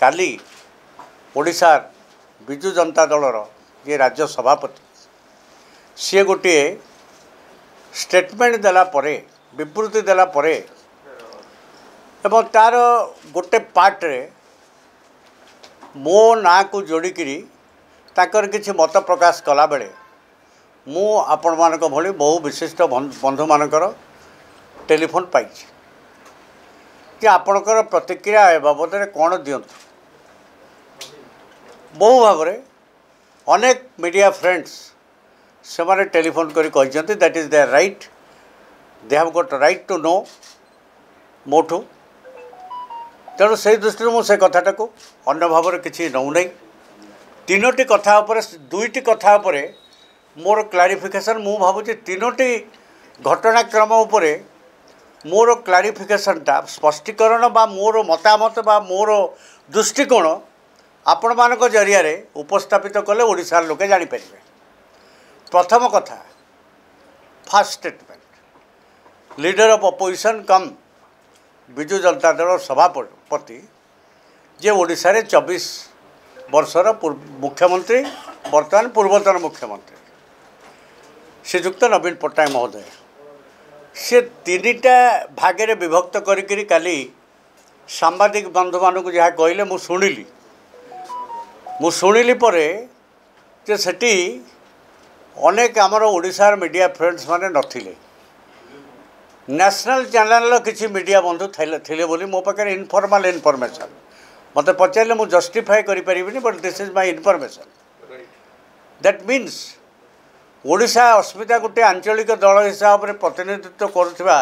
काली ओडिशा विजु जनता दलर जे राज्य सभापति सी गोटे स्टेटमेंट देला परे विवृत्ति देला परे एवं तार गोटे पार्ट रे मो ना को जोड़िकी ताकर किसी मत प्रकाश कला बेले मु आपण मानक भली बहु विशिष्ट बंधु मानकर टेलीफोन पाई कि आपणकर प्रतिक्रिया ए बाबद कौन दियंतु बहु भाव में अनेक मीडिया फ्रेंड्स से माने टेलीफोन करी कहते that is their right they have got right to know मोठू तेणु से दृष्टि मुझे कथाटा को अन्य भाव में किसी नौ नहीं तीनोटी कथा उपरे दुईटी कथा उपरे मोर क्लारिफिकेशन मु भावुची तीनोटी घटनाक्रम उपरे मोर क्लारिफिकेशनटा स्पष्टीकरण बा मोर मतामत बा मोर दृष्टिकोण आपण मानक जरिया रे उपस्थापित कले ओडिशार लोके जानीपर प्रथम कथा first statement leader of opposition कम विजु जनता दल सभापति जे ओडिशा रे 24 वर्षर मुख्यमंत्री वर्तमान पूर्वतन मुख्यमंत्री श्रीजुक्त नवीन पट्टनायक महोदय से तीनटा भागे विभक्त करी काली सांबादिक बंधु मानक जहाँ कहले मु शुणिली परे जे सेठी अनेक आमर ओडिशार मीडिया फ्रेंड्स माने नथिले नेशनल चैनल किसी मीडिया बंधु थिले बोली मो पाखे इनफॉर्मल इनफॉरमेशन मते पचारे मु जस्टिफाई करि परिबिनी but this is my information that means Odisha अस्मिता गोटे आंचलिक दल हिसाब से प्रतिनिधित्व करुवा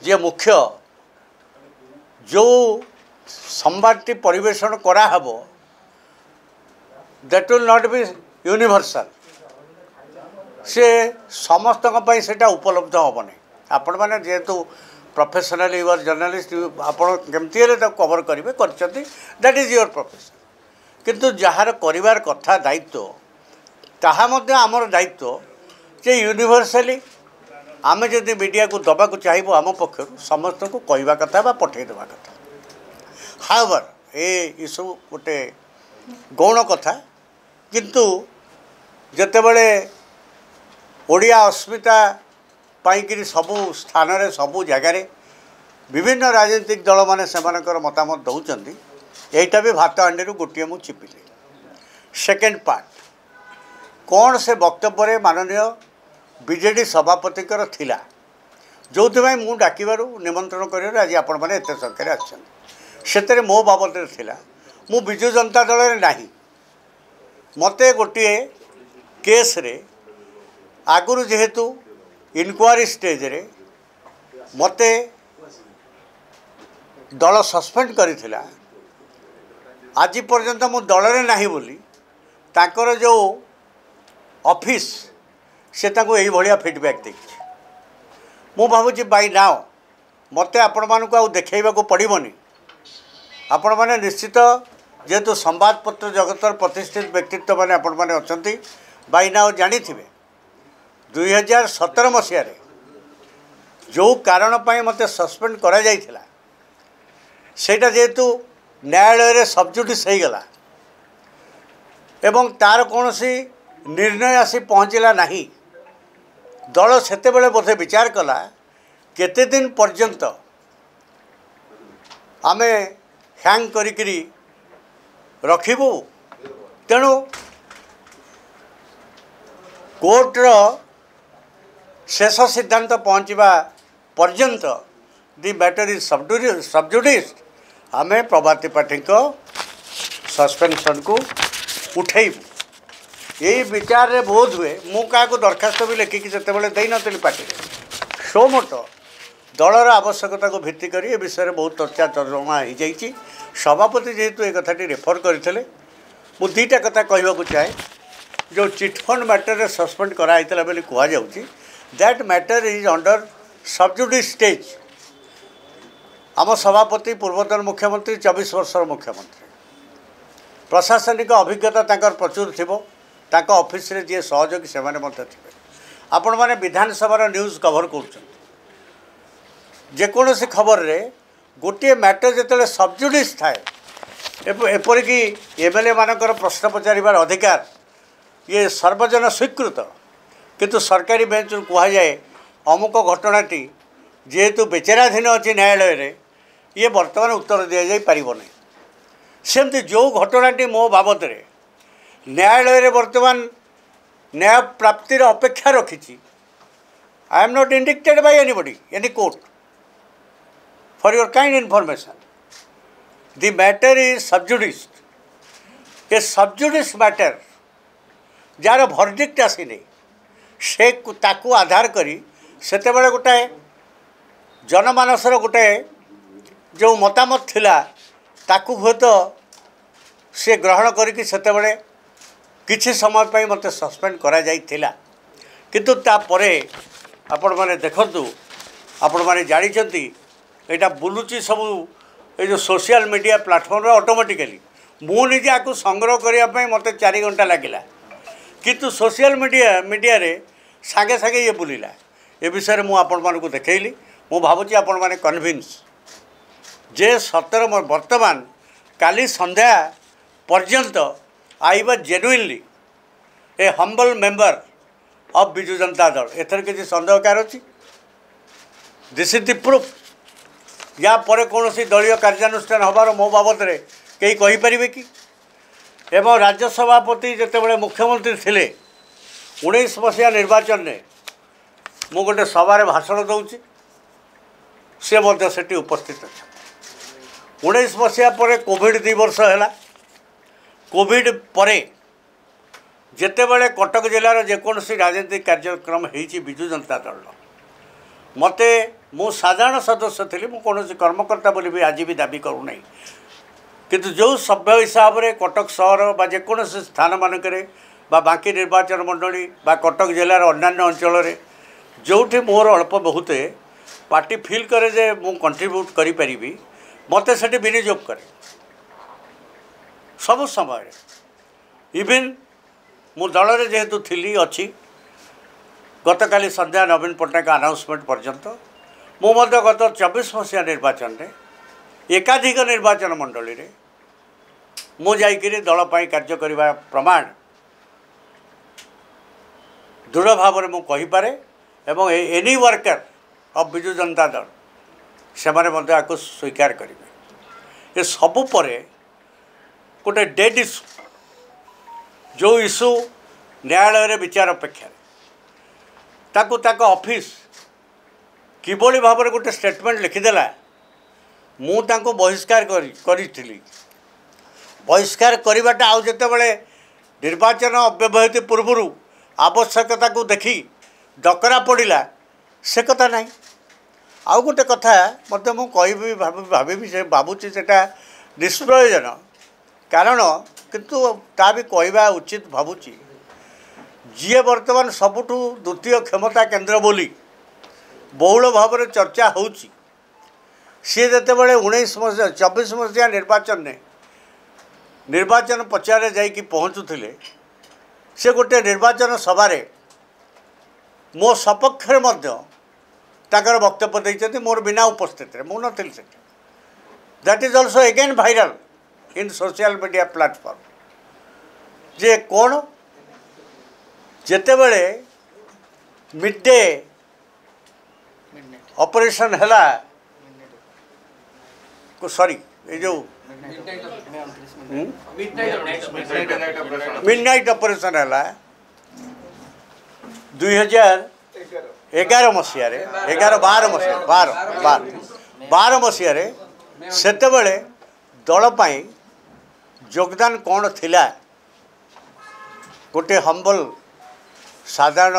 जे मुख्य जो संवादटी परिवेषण कराहब that will not be universal से समस्त सेटा उपलब्ध हेनी आपण मैंने जेहेतु प्रोफेशनल यू आर जर्नलिस्ट आपड़ केमती कवर करेंगे दैट इज योर प्रोफेशन किंतु जार करिवार कथा दायित्व ताहा मध्य आमर दायित्व जे यूनिवर्सली आमे जदि मीडिया को दबा को चाहिए आम पक्षर समस्त को कहवा कथा बा पठेदेवा कथा हाउएवर ये सब गोटे गौण कथा किंतु जेतेबेले ओडिया अस्मिता पाइकिरी सबू स्थान रे सबू जगार विभिन्न राजनीतिक दल माने सेमानकर मतामत दौरान यहीटा भी भात हांडी गोटे मु चिपिली सेकेंड पार्ट कौन से वक्तव्य माननीय बीजेडी सभापति थिला जो मु डाकिबारु निमंत्रण कर आज आपण मैंने एत संख्यार आते मो बाबद थिला मु विजु जनता दल रे नाही मते गोटे केस रे आगुरु जेहेतु इनक्वारी स्टेज रे मते दल सस्पेंड करिथिला आज पर्यंत मु दल रे नाही बोली ताकर जो ऑफिस से ताको यही भलिया फीडबैक देखी मु भावुची बाय नाउ मते आपण मानक आ देखैबा को पड़िबनी आपण माने निश्चित जेहेतु संवादपत्र जगतर प्रतिष्ठित व्यक्तित्व माने आपण माने अछंती बाय नाउ जानी थिबे 2017 मसीह जो कारण पाई मते सस्पेंड करा जाइथिला सेटा जेहेतु न्यायालय रे सबजुडिस हो गला एवं तार कौन सी निर्णय आसी पहुँचला नहीं दल सेते बेले बोधे विचार कला केते दिन पर्यंत आमे हैंग करिकरी रखिबू तेणु कोर्टर शेष सिद्धांत पहुँचवा पर्यंत दि मैटर इज सबजुडिस आमे प्रभाती पाठी को सस्पेंशन को उठेबू यही विचार रे बोध हुए मु क्या दरखास्त भी लिखिकी जिते दे नी पार्टी सो मत दलर आवश्यकता को भित्ति कर ए विषय में बहुत चर्चा चर्चा हो जाइए सभापति जेहेतु ये कथाटी रेफर करते मु दुईटा कथा कहवाक चाहे जो चिटफंड मैटर रे सस्पेंड कराइला बोली कहुच्छी that matter is under sub judice stage आम सभापति पूर्वतन मुख्यमंत्री 24 वर्षर मुख्यमंत्री प्रशासनिक अभिज्ञता तांकर प्रचुर थिबो तांको ऑफिस रे जे सहयोगी से माने थे आपण माने विधानसभा न्यूज कवर कर जेकोसी खबर रे गोटे मैटर जिते सबजुडिस थाए एपरिक एमएलए मानकर प्रश्न पचार अधिकार ये सर्वजन स्वीकृत किंतु सरकारी बेंच कहुए अमुक घटनाटी जेहेतु विचाराधीन अच्छी न्यायालय रे ये बर्तमान उत्तर दि जाई पारिबो नहीं सेमती जो घटनाटी मो बाबद रे न्यायालय रे बर्तमान न्याय प्राप्तिर अपेक्षा रखी I am not indicted by anybody any court for your kind information the matter is sub judice a sub judice matter जार भर्डिक्ट आसीनी से ताकू आधार करी सेते बेले गोटाए जनमानसर गोटे जो मतामत थिला ताकू हुए तो से ग्रहण करिकि सेते बेले किछि समय पई मते सस्पेंड करा जाई थिला किंतु ता परे आपण माने देखंतु आपण माने जानि चंती एटा बुलुची सब ए जो सोशल मीडिया प्लेटफॉर्म रे ऑटोमेटिकली मु निजे आकु संग्रह करिया पई मते 4 घंटा लागिला किंतु सोशल मीडिया रे सागे सागे ये बुलिला ए विषय मु आपण मानकु देखैली मु भाबुची आपण माने कन्विन्स जे 17 वर्तमान काली संध्या पर्यंत I was genuinely A humble member of Biju Janata Dal एथर किसी संदेह कार अच्छी दिस इज द प्रूफ या पर कौन सी दलीय कार्यानुष्ठान हबार मो बाबद रे कई कहि परिबे कि एवं राज्य सभापति जितेबाला मुख्यमंत्री थिले 19 मसीहा निर्वाचन में मु गोटे सभारे भाषण दूची सी मध्य सेठी उपस्थित अच्छा 19 मसीहा पर कोविड 2 वर्ष है कोविड पर जितेबाला कटक जिलार जेकोसी राजनीतिक कार्यक्रम होती बिजू जनता दल मते मु साधारण सदस्य थी मु कौन कर्मकर्ता बोली भी आज भी दाबी करूना किंतु जो सभ्य हिसाब से कटक सहर बा जेकोसी स्थान मानक बाकी निर्वाचन मंडली बा कटक जिलार अन्यान्य अंचल जोठी मोर अल्प बहुत पार्टी फिल करे जे मु कंट्रीब्यूट करि परिबी मते सेठी विनियोग करे सब समय इवन मु दल रे जेहेतु थिली अच्छी गतकाली संध्या नवीन पट्टनायक अनाउंसमेंट पर्यंत मु मध्य गत 24 मसीहा निर्वाचन रे एकाधिक निर्वाचन मंडली रे मु जाइकिरी दल पाई कार्य करिबा प्रमाण दृढ़ भाव में मु कहि पारे एवं any worker of Biju Janata Dal से माने स्वीकार करेंगे ये सबु परे गोटे डेड इश्यू जो इश्यू न्यायालय विचार अपेक्षा ताकू ताक ऑफिस किभली भाव में गोटे स्टेटमेंट लिखिदेला मु तांको बहिष्कार करी बहिष्कार करवाटा आउ जितेबाला निर्वाचन अव्यवहित पूर्व आवश्यकता को देखी डकरा पड़ा से कथा ना आउ गोटे कथा मत मुझे भावी से भावुची से निष्प्रयोजन कारण किंतु ता भी कहवा उचित भावुची जी बर्तमान सबुठु द्वितीय क्षमता केन्द्र बोली बहुल भाव में चर्चा होची सी जिते बड़े 19 मसीहा 24 मसीहा निर्वाचन ने निर्वाचन पचारे जाइकी पहुँचुले से गोटे निर्वाचन सभारे मो सपक्ष ताकर वक्तव्य देते मोर बिना उपस्थित मु नी that is also again viral in social media platform जे कौन जेते बड़े मिड डे ऑपरेशन हैला को सॉरी ये जो मिडनाइट ऑपरेशन हैला 2011 मसीह 12 मसीह सेतेबेले दल पाई योगदान कौन थिला गोटे हम्बल साधारण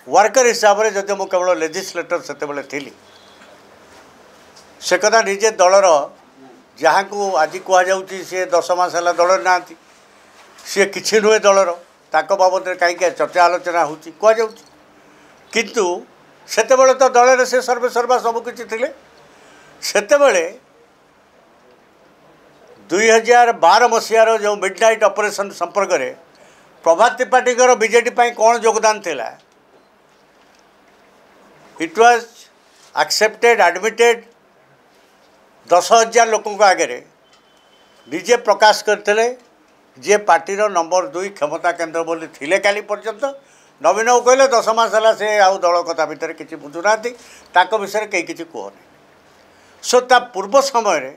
वर्कर हिसाब से जदि मुझे केवल लेजिस्लेटर सेतेबेले थिली से कथा निजे दलर जहाँ को आज कहुच्छी सी 10 मास है दल ना सी कि नुहे दलर ताक बाबद कहीं चर्चा आलोचना होती कहु किंतु सेतेबेले तो दल से सर्वे सर्वा सबकि थे सेतेबेले 2012 मसीहार जो मिडनाइट ऑपरेशन संपर्क में प्रभात त्रिपाठी बीजेडी कौन योगदान थिला इट वाज एक्सेप्टेड एडमिटेड 10,000 लोकों आगे निजे प्रकाश करते जे पार्टीर नंबर 2 क्षमता केन्द्र बोली थिले काली पर्यंत नवीन को कहले 10 मास है से आउ दल कथा भितर किसी बुझुना विषय कहीं किसी कहनी सो ता पूर्व समय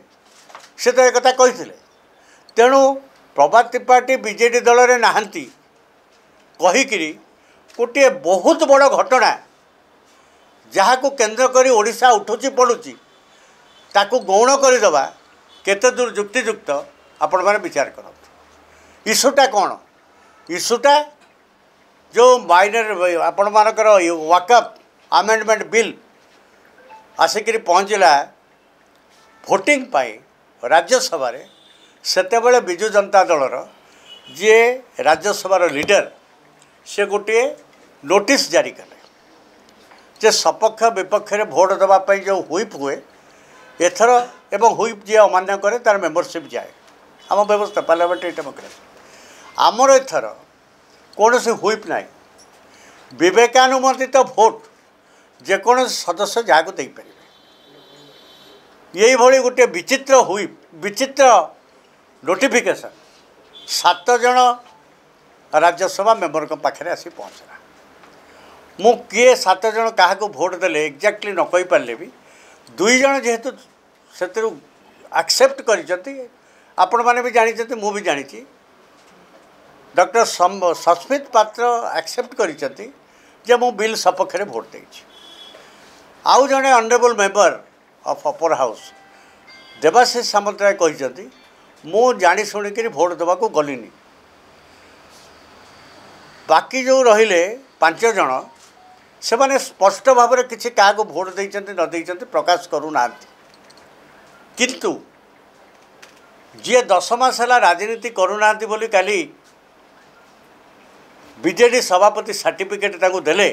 से तो एक कही तेणु प्रभात त्रिपाठी बीजेडी दल में नहांती कहीकि गोटे बहुत बड़ घटना जहाँ को केन्द्र करी ओडिशा उठुची पड़ुची ताकू गौण करदेवा केते दूर युक्तियुक्त आपण मैंने विचार करते इश्यूटा कौन इश्यूटा जो माइनर आपण मानकर वाकअप आमेंडमेंट बिल आसिक पहुँचला भोटिंग पाई राज्यसभा सेतेबेले बिजु जनता दलर जी राज्यसभार लीडर से गोटे नोटिस जारी कले जे सपक्ष विपक्ष में भोट देवाई जो हुईप हुए एथर एवं हुईप जी अमान्य करे तार मेम्बरशिप जाए आम व्यवस्था पार्लियामेंटारी डेमोक्रेसी आमर एथर कौन से हुईप ना विवेकानुमोदित भोट जेको सदस्य जहाँ को देपारे यही भली गोटे विचित्र हुईप विचित्र नोटिफिकेशन 7 जन राज्यसभा मेम्बर पाखे आसी पहुँचला मु किए 7 जन क्या भोट देले एक्जाक्टली न कही पारे भी 2 जन जेहेतु से एक्सेप्ट आपण मैंने भी जानी मु भी जानी डॉक्टर सस्मित पात्र एक्सेप्ट कर मु बिल सपक्ष में भोट दे आउ जड़े honourable member of upper house Debasish Samantaray कहते मु जानी शुणिक भोट देवा गलिनी बाकी जो रहिले 5 जन से माने स्पष्ट भाव में किसी क्या भोट देते न देते प्रकाश करूना किंतु जी 10 मास है राजनीति करूना बोली काली बीजेडी सभापति सर्टिफिकेट देले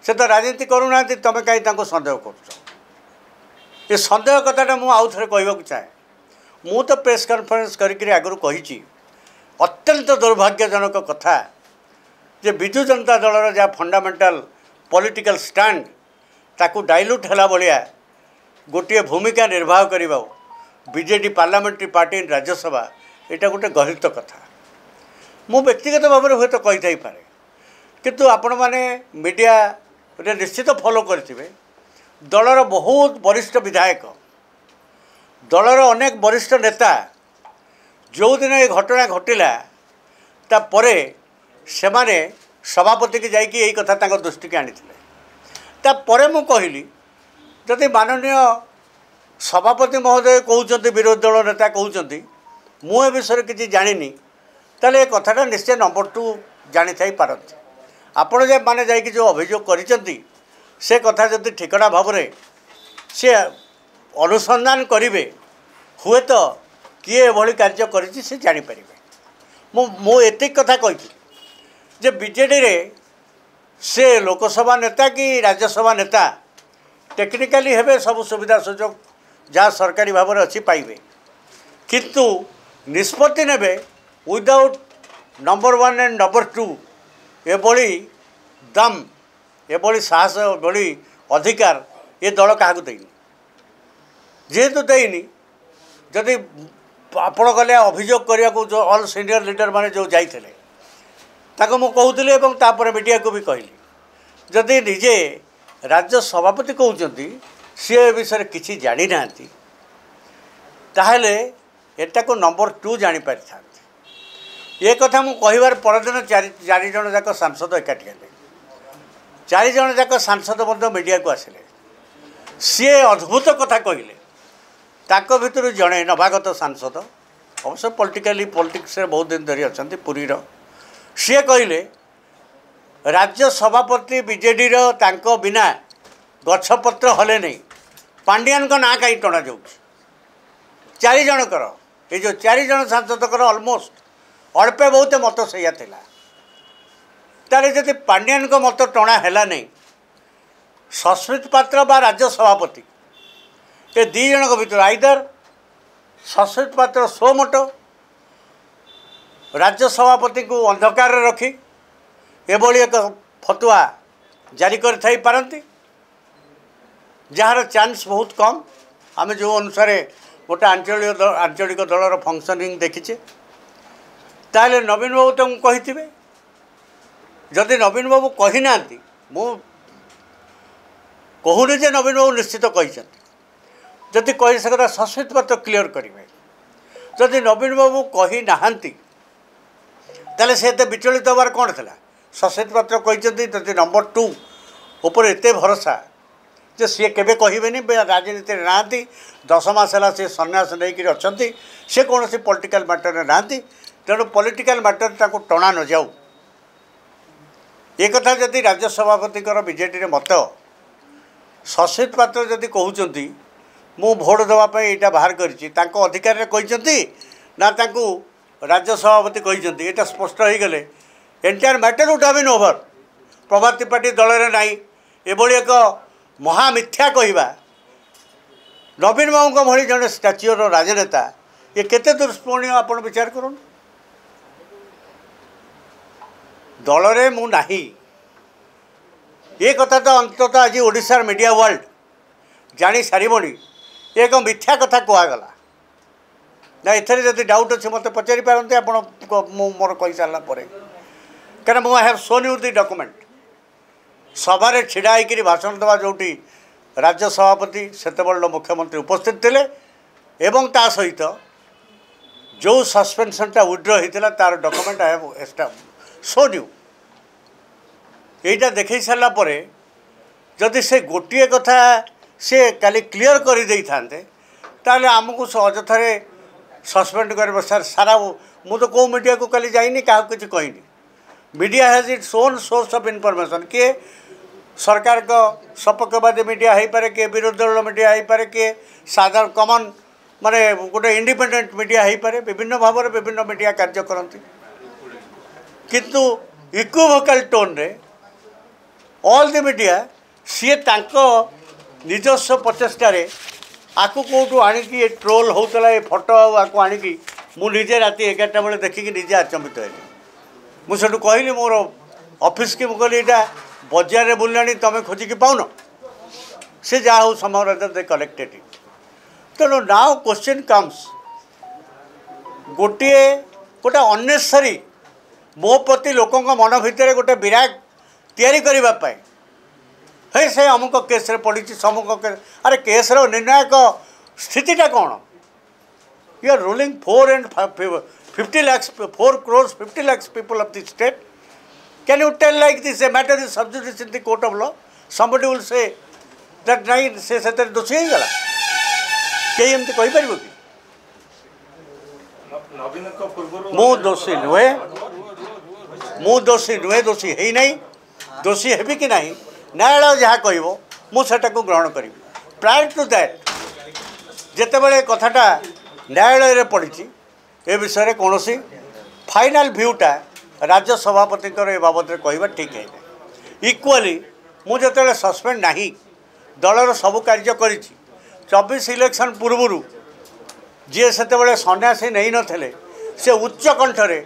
से तो राजनीति करूना तुम कहीं सन्देह कर सन्देह कथाटा मुझे आउ थे कहूँ चाहे मु तो प्रेस कॉन्फ्रेंस करके आगु कही अत्यंत दुर्भाग्यजनक कथा जे बिजु जनता दलर जहाँ फंडामेंटाल पॉलिटिकल स्टैंड ताकू डाइल्यूट है भाया गोटे भूमिका निर्वाह करवा बीजेडी पार्लियामेंटारी पार्टी इन राज्यसभा यहाँ गोटे गहित कथा मु व्यक्तिगत भाव में हूँ तो कही थी पारे किंतु आपण मैंने मीडिया रे निश्चित फॉलो करेंगे दलर बहुत वरिष्ठ विधायक दलर अनेक वरिष्ठ नेता जो दिन ये घटना घटिला तापरे से माने सभापति की जाइए यही कथा दृष्टि की आनी तापर मु कहली जदि माननीय सभापति महोदय कहते विरोधी दल नेता कहते मु ए विषय किसी जानी ताले कथाटा निश्चय नंबर 2 जानी थी पारती आपण जे माने जाइए जो अभियोग करिसेंती से कथा जदि ठिकना भाव में सी अनुसंधान करेंगे हुए तो किए एभली कार्य करिछि से जानीपर मु एतिक कथा कही जे बीजेडी रे से लोकसभा नेता कि राज्यसभा नेता टेक्निकाली हेबे सब सुविधा सुजोग जहाँ सरकारी भाव में अच्छी पाइबे किंतु निष्पत्ति नेबे विदाउट नंबर 1 एंड नंबर 2 एभली दम एभली साहस एभली अधिकार ये दल क्या देनी जेहेतु देनी जदि आपण गले अभियोग करने को जो ऑल सीनियर लीडर माने जो जाइए ताको मु कहूली तापर मीडिया को भी कहली जदि निजे राज्य सभापति कहते सी ए विषय किसी जानी ना ताहले एटा को नंबर 2 जानी पारि था ये कथा मु कहिबार परदिन 4 जन जाक सांसद एकाठी हेले 4 जन जाक सांसद मीडिया को आसिले सी अद्भुत कथा कहले ताको भितर जड़े नवागत सांसद अवश्य पॉलिटिक्स बहुत दिन धरी अच्छा पुरीर सी कहले राज्य सभापति बीजेडी तांको बिना गछपत्र हले नहीं पांडियान को ना कहीं टणा जाऊँ 4 जनकर ये जो 4 जन सांसदकर ऑलमोस्ट अल्पे बहुत मत सैया ताले जदि पांडियान को मत टणा है नहीं सस्मित पात्र बा राज्य सभापति ये 2 जन भर आइदर सस्मित पात्र स्व मत राज्य सभापति को अंधकार रखी एभली एक फतुआ जारी कर पारती जार चांस बहुत कम आम जो अनुसार गोटे आंचलिक दलर फंक्शनिंग देखीचे ताहले नवीन बाबू तुमको कही जदि नवीन बाबू कही ना मु कहूनी जे नवीन बाबू निश्चित कही जदि कही से सस्मित पत्र क्लीयर करेंगे जदि नवीन बाबू कही ना ताले से विचलित हबार कौन था सस्मित पत्र कहते जदि नंबर 2 उपर एत भरोसा जे सी केवे कहबेनि राजनीति ना 10 मास है सी सन्यास नहीं अच्छा सी कौन पॉलिटिकल मैटर ना तेणु पॉलिटिकल मैटर टणा न जाऊ एक कथा जदि राज्य सभापति बीजेडी मत सस्मित पात्र जदि कहते मु भोट देवाई यहाँ बाहर कर कहते ना राज्य सभापति कहते यहाँ स्पष्ट हो गले entire matter would have been over Prabhati party दल में ना एभली एक महामिथ्या कहवा नवीन बाबू भली जड़े स्टाच्यूर राजनेता ये केते दुष्प्रमणीय आप विचार करूँ दल में मु नाही ये कथा तो अंततः आज ओडिशार मीडिया वर्ल्ड जानी सारिबनी एक मिथ्या कथा कहगला ना एथरे जदि डाउट अच्छे मत पचारि पारते आप मोर कही सारा कहीं मु have shown you the document सभारे छिड़ा होकर भाषण देवा जो राज्य सभापति सेतबेल मुख्यमंत्री उपस्थित थे एवं ता सहित जो सस्पेंशनटा विड्र होता तार document I have shown you यहीटा देख सारापर जदि से गोटे कथा से काली क्लीयर कर दे था आमको अजथारे सस्पेंड कर सारा मु तो कौ मीडिया को काली जाइनी क्या किसी कहनी media has its own source of information किए सरकार को सपक्षवादी मीडिया हो पारे किए विरोधी दल मीडिया हो पारे किए साधारण कमन माने गोटे इंडिपेंडेंट मीडिया हो पारे विभिन्न भाव में विभिन्न मीडिया कार्य करती किंतु इक्विवोकल टोन रे ऑल द मीडिया सी तांको निजस्व प्रचेष्टार आपको कौटू आणिकी ट्रोल होता ये फोटो आपको आणिकी मुझे राति 11टा बेले देखिकी निजे आचंबित है मुझे कहली मोर ऑफिस की मुझे यहाँ बजार में बुलानी तुम खोजिकी पाऊन से जहाँ हो समय दे कलेक्टेड तेणु नाउ क्वेश्चन कम्स गोटे गोटे अननेसेसरी मो प्रति लोकों मन भितर गोटे विराग तैयारी करने है से अमुक केस पड़ी समुक केस अरे केस निर्णायक स्थितिटा कौन you are ruling 4 lakhs 4 crores 50 lakhs people of the state can you tell like this a matter is sub judice in the court of law somebody will say that नाई से सतर दोषी ही गला कहीं हम तो कोई परिवर्तन की मु दोषी नुहे दोषी है नहीं दोषी है कि नहीं न्यायालय जहाँ कह मुझे ग्रहण करी प्रायर टू दैट जितेबाला कथाटा न्यायालय पड़ी ए विषय कौन फाइनाल भ्यूटा राज्य सभापति ए बाबद कहवा ठीक है इक्वाली मुझे सस्पेंड ना दलर सबू कार्य कर 24 इलेक्शन पूर्व जी से सन्यासी नहीं नथिले से उच्च कंठरे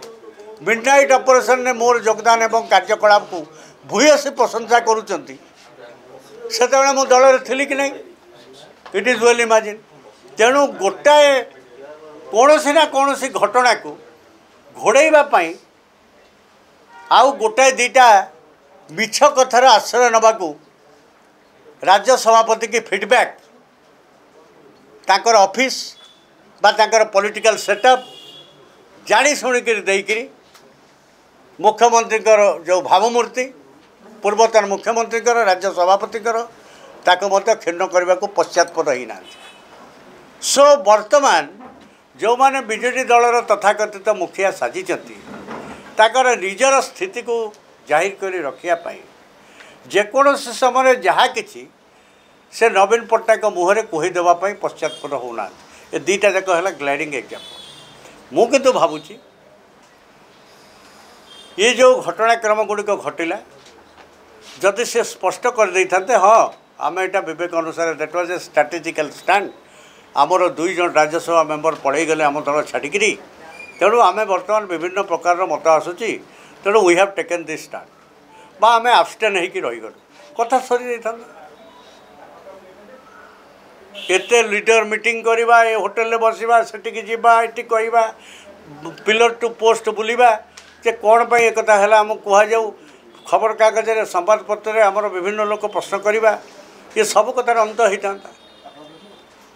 मिडनाइट ऑपरेशन ने मोर योगदान एवं कार्यकलाप को भूयसी प्रशंसा करुँच से मो दल थी कि नहीं इट इज वेल इमेजिन तेणु गोटाए कौन ना कौन घटना को घोड़ाई आउ गोटाए दीटा मिछ कथार आश्रय नवाकू राज्य सभापति की फीडबैक तांकर ऑफिस बा तांकर पॉलिटिकल सेटअप जानी शुणिक देकरी मुख्यमंत्री जो भावमूर्ति पूर्वतन मुख्यमंत्री राज्य सभापति मत क्षीण करने को पश्चात्पद ही ना सो वर्तमान जो माने बीजेडी दलर तथाकथित मुखिया साजिचंती ताकर निजर स्थिति को जाहिर कर रखापी जेकोसी समय जहाँ कि से नवीन पट्टनायक मुहर कहीदेवाई पश्चात्पद होना ये दुईटा जाक है ग्लाइडिंग एग्जाम्पल मु किंतु भावुची ये जो घटनाक्रम गुड़िक घटला जदि से स्पष्ट कर दे था हाँ आम यहाँ विवेक अनुसार that was a strategical stand आमर 2 जन राज्यसभा मेंबर पड़े गले आम दल छाड़िकी तेणु आम बर्तमान विभिन्न प्रकार मत आसूची तेणु we have taken this stand बा आम आबस्टेन होकर रहीगलु कथा सरी जाता एते लीडर मीटिंग करवा ए होटेल बसवा सेटिक जीवा ये कहवा पिलर टू पोस्ट बुलवा जे कौन पर एक है आम कहुँ खबर कागज संवादपत्र आमर विभिन्न लोक प्रश्न करवा ये सब कथार अंत होता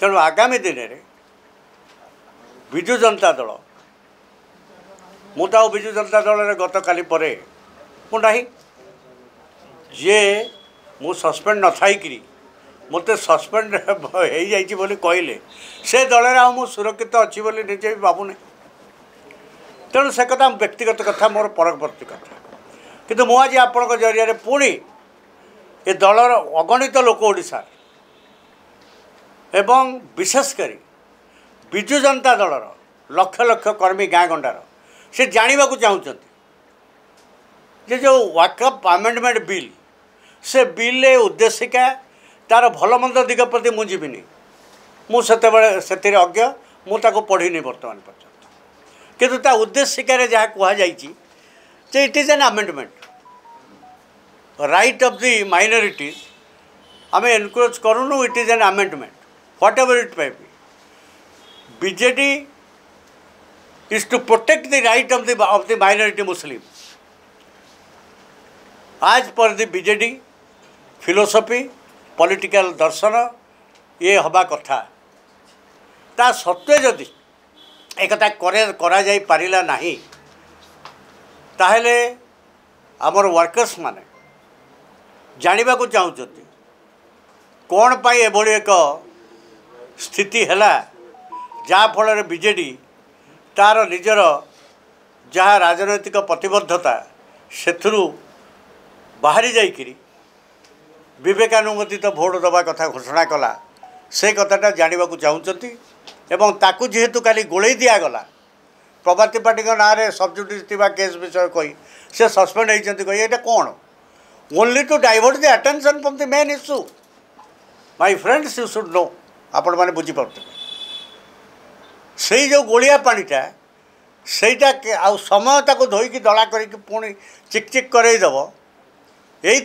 तेणु आगामी दिन में विजु जनता दल मुझे विजु जनता दल गत काली परे मुझे जे मु सस्पेंड न थी मत सस्पेंड हो जाइए कहले से दल मु सुरक्षित अच्छी निजे भी भावुना तेणु से कथा व्यक्तिगत कथा मोर परवर्ती कथा किंतु मु आज आपण जरिया पुणी ए दलर अगणित लोक ओडिशा एवं विशेषकर विजु जनता दलर लक्ष लक्ष कर्मी गाँ गंडार से जानवा चाहते जे जो वाकअप आमेंडमेंट बिल से बिल उद्देशिका तार भल मंद दिग प्रति मुझे मुझे से अज्ञ मुझे पढ़ी बर्तमान पर्यंत किंतु ता उद्देशिकार जहाँ कहुई it is an amendment right of the minorities आम एनकरेज करूँ it is an amendment whatever it may be BJD is to protect the right of the minority Muslim आज पर द बीजेडी फिलोसफी पॉलिटिकल दर्शन ये हवा कथा ता सत्वे जदि एक करा जाई पारिला नहीं ताहले आमर वर्कर्स माने जानवा चाहते कौन पाई एभली एक स्थिति है जहाँ फल बीजेडी तार निजर जहाँ राजनैतिक प्रतिबद्धता से बाहरी जाइकरी विवेकानुमोदित भोट दबा कथा घोषणा कला से कथाटा जानवा चाहते एवं ताकू जेहेतु काली गोलई दिगला प्रभाती पार्टी ना सबजुडिस केस विषय कही से सस्पेंड होती कही ये कौन only to divert the attention from the main issue my friends you should know आपण मैंने बुझीपारे से जो गोलिया पानीटा सेटा आ समय ताको धोईकी दला करके पुणी चिक चिक करईदेव यही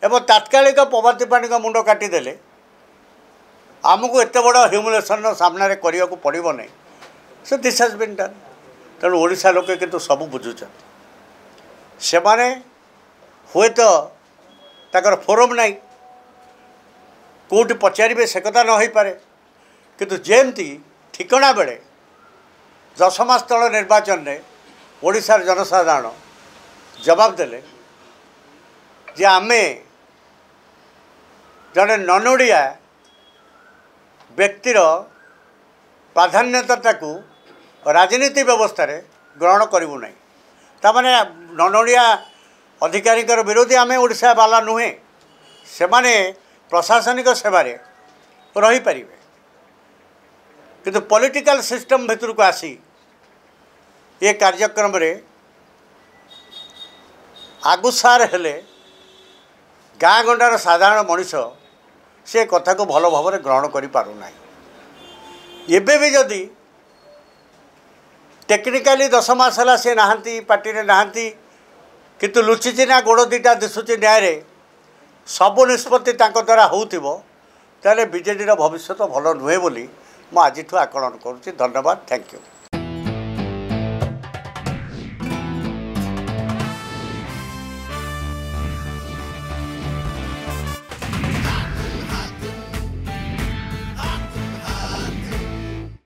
एवं तात्कालिक प्रभाती पाणी का मुंड काटिदेले आमको एत बड़ ह्यूमिलेसन सामने करने को पड़ो नहीं so this has been done तेणु ओडिशा लोके किंतु सब बुझुन से माने हुए तो ताकर फोरम नहीं कौटी पचारे से कथा न हो पारे किंतु जेमती ठिकना बेले 10 मास तल निर्वाचन में ओडिशार जनसाधारण जवाब देले जे आमे जड़े नन ओडिया व्यक्तिर प्राधान्यता को राजनीति व्यवस्था रे ग्रहण करूँ ना ताने नन ओडिया अधिकारी विरोधी आम ओडिशा वाला नुहे से माने प्रशासनिक सेवारे रही पारे किंतु पॉलिटिकल सिस्टम भितर को आसी ये कार्यक्रम रे आगुसार हेले गाँ गंडार साधारण मनीष से कथा को भल भाव ग्रहण कर पारना एबे भी जदि टेक्निकाली 10 मास है सी नहांती पार्टी रे नहांती किंतु लुचिची ना गोड़ दीटा दिशुची न्याय सबू निष्पत्ति द्वारा होते बीजेडी भविष्य भल नुहे बोली मुझे आज आकलन करुँच धन्यवाद थैंक यू।